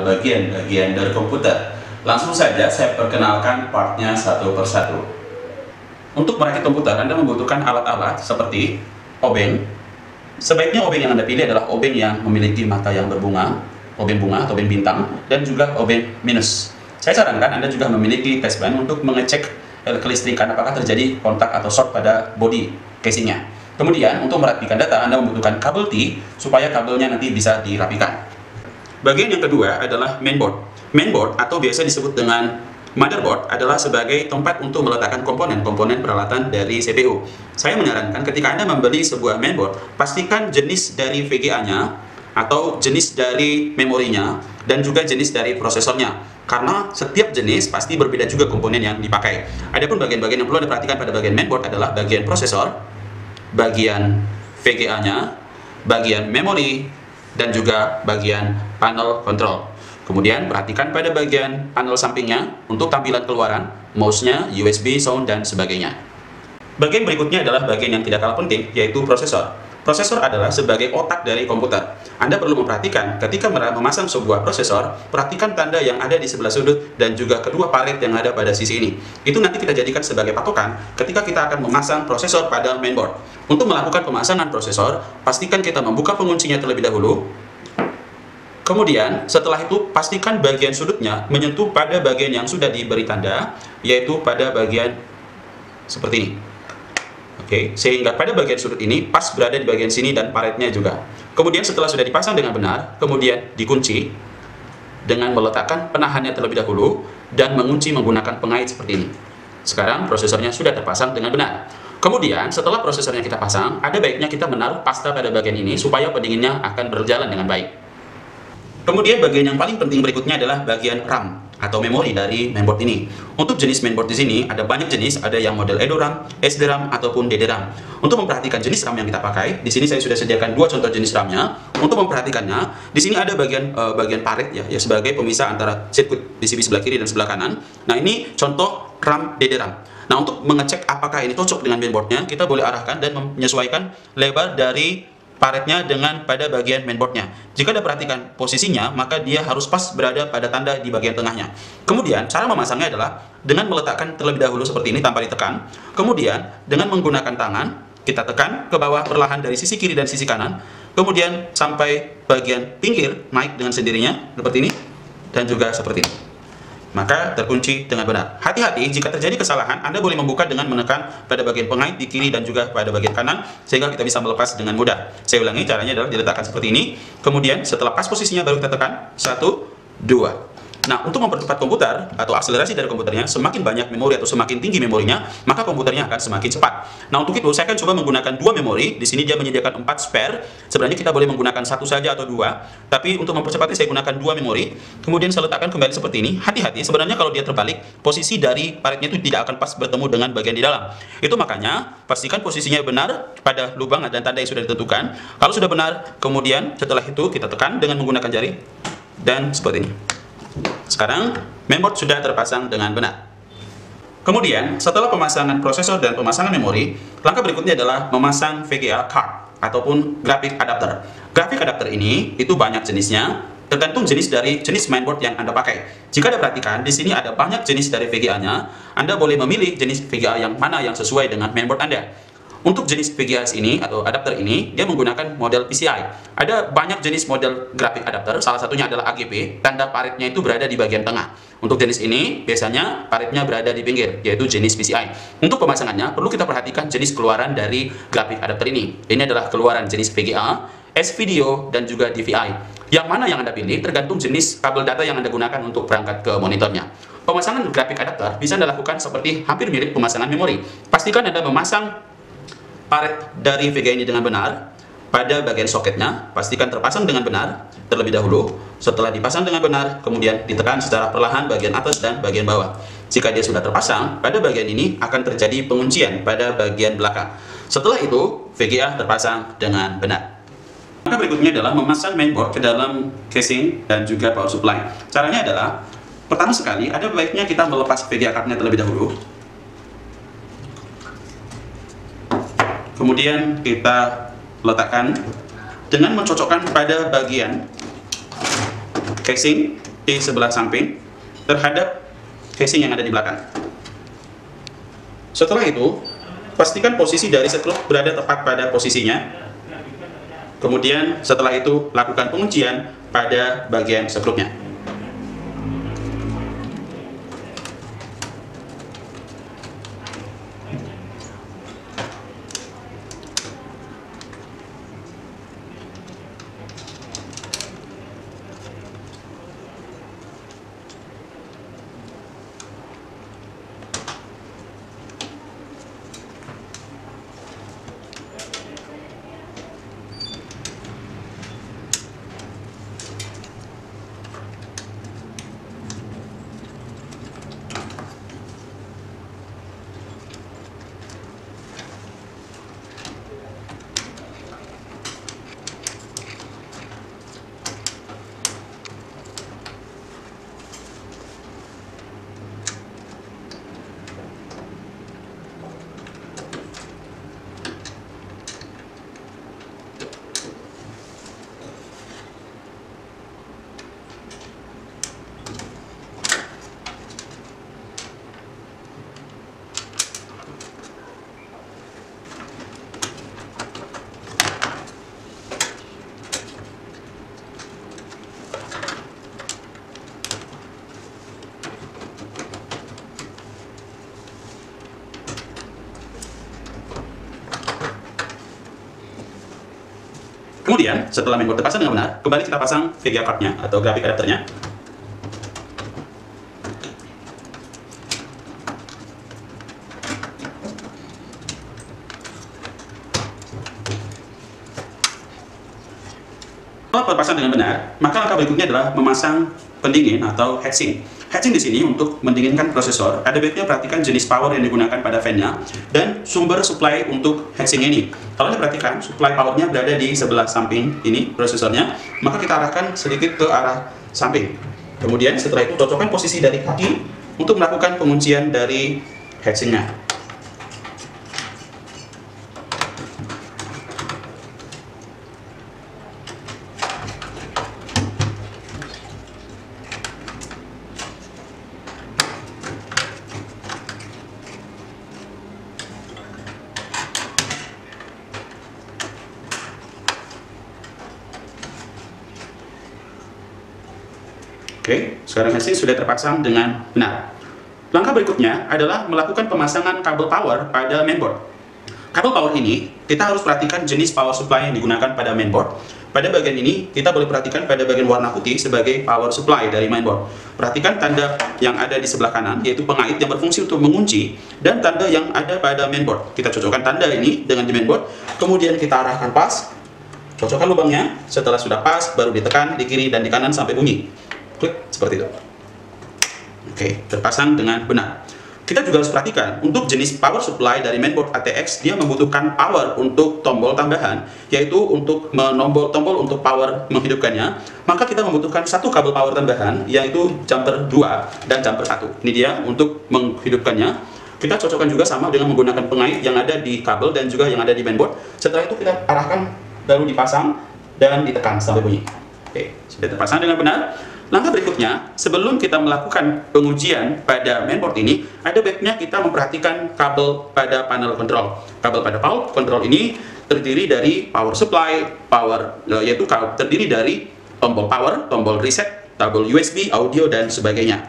bagian-bagian dari komputer. Langsung saja saya perkenalkan partnya satu persatu. Untuk merakit komputer, Anda membutuhkan alat-alat seperti obeng. Sebaiknya obeng yang Anda pilih adalah obeng yang memiliki mata yang berbunga, obeng bunga atau obeng bintang, dan juga obeng minus. Saya sarankan Anda juga memiliki testband untuk mengecek kelistrikan apakah terjadi kontak atau short pada body casingnya. Kemudian untuk merapikan data, Anda membutuhkan kabel T supaya kabelnya nanti bisa dirapikan. Bagian yang kedua adalah mainboard. Mainboard atau biasa disebut dengan motherboard adalah sebagai tempat untuk meletakkan komponen-komponen peralatan dari CPU. Saya menyarankan ketika Anda membeli sebuah mainboard, pastikan jenis dari VGA-nya atau jenis dari memorinya dan juga jenis dari prosesornya. Karena setiap jenis pasti berbeda juga komponen yang dipakai. Adapun bagian-bagian yang perlu Anda perhatikan pada bagian mainboard adalah bagian prosesor, bagian VGA-nya, bagian memori, dan juga bagian panel control. Kemudian perhatikan pada bagian panel sampingnya untuk tampilan keluaran, mouse-nya, USB, sound, dan sebagainya. Bagian berikutnya adalah bagian yang tidak kalah penting, yaitu prosesor. Prosesor adalah sebagai otak dari komputer. Anda perlu memperhatikan ketika memasang sebuah prosesor, perhatikan tanda yang ada di sebelah sudut dan juga kedua palet yang ada pada sisi ini. Itu nanti kita jadikan sebagai patokan ketika kita akan memasang prosesor pada mainboard. Untuk melakukan pemasangan prosesor, pastikan kita membuka penguncinya terlebih dahulu. Kemudian, setelah itu, pastikan bagian sudutnya menyentuh pada bagian yang sudah diberi tanda, yaitu pada bagian seperti ini. Oke, sehingga pada bagian sudut ini pas berada di bagian sini dan paletnya juga. Kemudian setelah sudah dipasang dengan benar, kemudian dikunci dengan meletakkan penahannya terlebih dahulu dan mengunci menggunakan pengait seperti ini. Sekarang prosesornya sudah terpasang dengan benar. Kemudian setelah prosesornya kita pasang, ada baiknya kita menaruh pasta pada bagian ini supaya pendinginnya akan berjalan dengan baik. Kemudian bagian yang paling penting berikutnya adalah bagian RAM atau memori dari mainboard ini. Untuk jenis mainboard di sini ada banyak jenis, ada yang model EDORAM, SDRAM ataupun DDRAM. Untuk memperhatikan jenis RAM yang kita pakai, di sini saya sudah sediakan dua contoh jenis RAM-nya. Untuk memperhatikannya, di sini ada bagian paret ya sebagai pemisah antara sirkuit PCB sebelah kiri dan sebelah kanan. Nah, ini contoh RAM DDRAM. Nah, untuk mengecek apakah ini cocok dengan mainboardnya, kita boleh arahkan dan menyesuaikan lebar dari paretnya dengan pada bagian mainboardnya. Jika Anda perhatikan posisinya, maka dia harus pas berada pada tanda di bagian tengahnya. Kemudian, cara memasangnya adalah dengan meletakkan terlebih dahulu seperti ini tanpa ditekan. Kemudian, dengan menggunakan tangan, kita tekan ke bawah perlahan dari sisi kiri dan sisi kanan. Kemudian, sampai bagian pinggir naik dengan sendirinya, seperti ini. Dan juga seperti ini. Maka terkunci dengan benar. Hati-hati, jika terjadi kesalahan, Anda boleh membuka dengan menekan pada bagian pengait di kiri dan juga pada bagian kanan, sehingga kita bisa melepas dengan mudah. Saya ulangi, caranya adalah diletakkan seperti ini. Kemudian setelah pas posisinya baru kita tekan, 1, 2. Nah, untuk mempercepat komputer atau akselerasi dari komputernya, semakin banyak memori atau semakin tinggi memorinya, maka komputernya akan semakin cepat. Nah, untuk itu saya akan coba menggunakan dua memori. Di sini dia menyediakan 4 spare. Sebenarnya kita boleh menggunakan satu saja atau dua, tapi untuk mempercepatnya saya gunakan dua memori. Kemudian saya letakkan kembali seperti ini. Hati-hati, sebenarnya kalau dia terbalik, posisi dari paretnya itu tidak akan pas bertemu dengan bagian di dalam. Itu makanya pastikan posisinya benar pada lubang dan tanda yang sudah ditentukan. Kalau sudah benar, kemudian setelah itu kita tekan dengan menggunakan jari dan seperti ini. Sekarang, mainboard sudah terpasang dengan benar. Kemudian, setelah pemasangan prosesor dan pemasangan memori, langkah berikutnya adalah memasang VGA card ataupun graphic adapter. Graphic adapter ini itu banyak jenisnya, tergantung jenis dari jenis mainboard yang Anda pakai. Jika Anda perhatikan, di sini ada banyak jenis dari VGA-nya. Anda boleh memilih jenis VGA yang mana yang sesuai dengan mainboard Anda. Untuk jenis VGA ini atau adapter ini, dia menggunakan model PCI. Ada banyak jenis model graphic adapter, salah satunya adalah AGB, tanda paretnya itu berada di bagian tengah. Untuk jenis ini, biasanya paretnya berada di pinggir, yaitu jenis PCI. Untuk pemasangannya, perlu kita perhatikan jenis keluaran dari graphic adapter ini. Ini adalah keluaran jenis VGA, S-Video, dan juga DVI. Yang mana yang Anda pilih tergantung jenis kabel data yang Anda gunakan untuk berangkat ke monitornya. Pemasangan graphic adapter bisa Anda lakukan seperti hampir mirip pemasangan memori. Pastikan Anda memasang paret dari VGA ini dengan benar pada bagian soketnya, pastikan terpasang dengan benar terlebih dahulu. Setelah dipasang dengan benar, kemudian ditekan secara perlahan bagian atas dan bagian bawah. Jika dia sudah terpasang, pada bagian ini akan terjadi penguncian pada bagian belakang. Setelah itu, VGA terpasang dengan benar. Maka berikutnya adalah memasang mainboard ke dalam casing dan juga power supply. Caranya adalah, pertama sekali, ada baiknya kita melepas VGA card-nya terlebih dahulu. Kemudian kita letakkan dengan mencocokkan pada bagian casing di sebelah samping terhadap casing yang ada di belakang. Setelah itu, pastikan posisi dari skrup berada tepat pada posisinya. Kemudian setelah itu lakukan penguncian pada bagian skrupnya. Kemudian, setelah mainboard terpasang dengan benar, kembali kita pasang VGA card-nya atau grafik adapternya. Setelah terpasang dengan benar, maka langkah berikutnya adalah memasang pendingin atau heatsink. Heatsink di sini untuk mendinginkan prosesor. Ada baiknya perhatikan jenis power yang digunakan pada fan-nya dan sumber supply untuk heatsink ini. Kalau Anda perhatikan, supply powernya berada di sebelah samping ini prosesornya, maka kita arahkan sedikit ke arah samping. Kemudian setelah itu cocokkan posisi dari kaki untuk melakukan penguncian dari heatsinknya. Oke, sekarang heatsink sudah terpasang dengan benar. Langkah berikutnya adalah melakukan pemasangan kabel power pada mainboard. Kabel power ini, kita harus perhatikan jenis power supply yang digunakan pada mainboard. Pada bagian ini, kita boleh perhatikan pada bagian warna putih sebagai power supply dari mainboard. Perhatikan tanda yang ada di sebelah kanan, yaitu pengait yang berfungsi untuk mengunci, dan tanda yang ada pada mainboard. Kita cocokkan tanda ini dengan di mainboard, kemudian kita arahkan pas, cocokkan lubangnya. Setelah sudah pas, baru ditekan di kiri dan di kanan sampai bunyi. Klik seperti itu. Oke, terpasang dengan benar. Kita juga harus perhatikan untuk jenis power supply dari mainboard ATX, dia membutuhkan power untuk tombol tambahan, yaitu untuk tombol untuk power menghidupkannya. Maka kita membutuhkan satu kabel power tambahan, yaitu jumper 2 dan jumper 1. Ini dia untuk menghidupkannya. Kita cocokkan juga sama dengan menggunakan pengait yang ada di kabel dan juga yang ada di mainboard. Setelah itu kita arahkan, baru dipasang dan ditekan sampai bunyi. Oke, sudah terpasang dengan benar. Langkah berikutnya, sebelum kita melakukan pengujian pada mainboard ini, ada baiknya kita memperhatikan kabel pada panel control. Kabel pada power control ini terdiri dari power supply, yaitu terdiri dari tombol power, tombol reset, tombol USB, audio, dan sebagainya.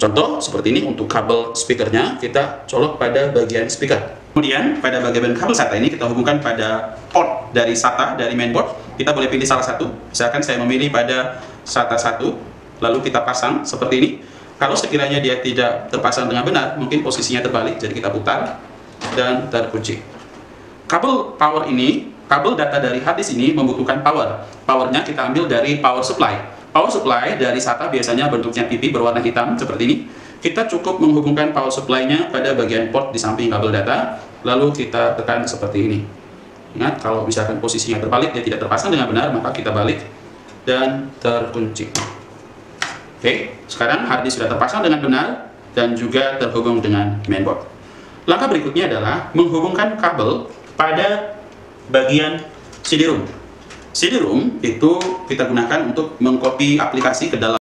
Contoh seperti ini untuk kabel speakernya, kita colok pada bagian speaker. Kemudian pada bagian kabel SATA ini kita hubungkan pada port dari SATA, dari mainboard. Kita boleh pilih salah satu, misalkan saya memilih pada SATA 1, lalu kita pasang seperti ini. Kalau sekiranya dia tidak terpasang dengan benar, mungkin posisinya terbalik, jadi kita putar dan terkunci. Kabel power ini, kabel data dari hard disk ini membutuhkan power. Powernya kita ambil dari power supply. Power supply dari SATA biasanya bentuknya pipi berwarna hitam seperti ini. Kita cukup menghubungkan power supply-nya pada bagian port di samping kabel data, lalu kita tekan seperti ini. Ingat, kalau misalkan posisinya terbalik, dia tidak terpasang dengan benar, maka kita balik dan terkunci. Oke, sekarang hard disk sudah terpasang dengan benar dan juga terhubung dengan mainboard. Langkah berikutnya adalah menghubungkan kabel pada bagian CD-ROM. CD-ROM itu kita gunakan untuk mengcopy aplikasi ke dalam